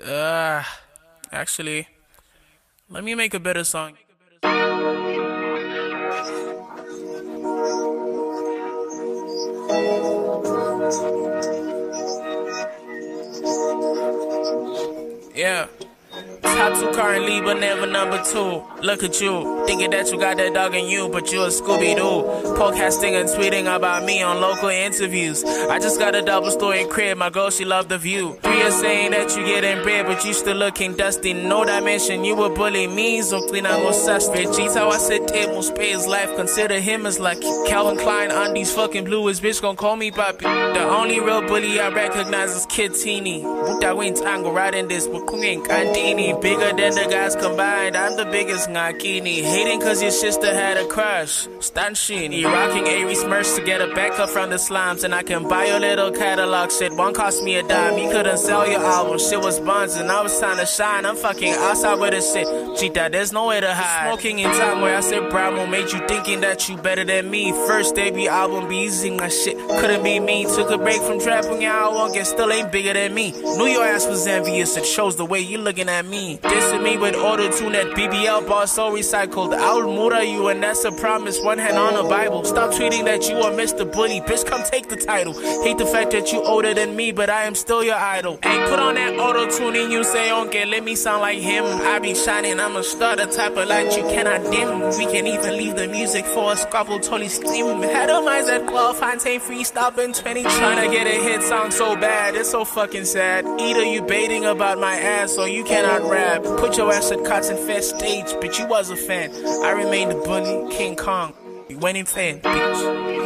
Uh, Actually, let me make a better song. Yeah. Top two currently, but never number two. Look at you, thinking that you got that dog in you, but you a Scooby-Doo. Podcasting and tweeting about me on local interviews. I just got a double story crib, my girl, she loved the view. 3 years saying that you getting bread, but you still looking dusty. No dimension, you would bully me, so clean I go suspect. G's how I said table, spay his life, consider him as lucky. Calvin Klein on these fucking blues, bitch gon' call me papi. The only real bully I recognize is Kid Teeny. Buta wins angle right in this, but Kung Kantini. Bigger than the guys combined, I'm the biggest ngakini. Hating cause your sister had a crush. Stanshini. Rocking Aries merch to get a backup from the slimes. And I can buy your little catalog shit. One cost me a dime, you couldn't sell your album. Shit was buns and I was trying to shine. I'm fucking outside with this shit. Cheetah, there's no way to hide. Smoking in time where I said Bravo made you thinking that you better than me. First debut album, be easy, my shit couldn't be me. Took a break from trapping, yeah, I won't get still ain't bigger than me. Knew your ass was envious, it shows the way you looking at me. Dissing me with auto-tune, that BBL bar so recycled. I'll murder you and that's a promise, one hand on the Bible. Stop tweeting that you are Mr. Bully, bitch come take the title. Hate the fact that you older than me, but I am still your idol. Hey, put on that auto-tune and you say, okay, let me sound like him. I be shining, I'm a star, the type of light you cannot dim. We can even leave the music for a squabble, totally steam. Had a minds that Claw Fontaine freestyle in 20. Trying to get a hit song so bad, it's so fucking sad. Either you baiting about my ass or you cannot rap. Put your ass at Cotton Fest stage, but you was a fan. I remained the bully, King Kong. You went in fan, bitch.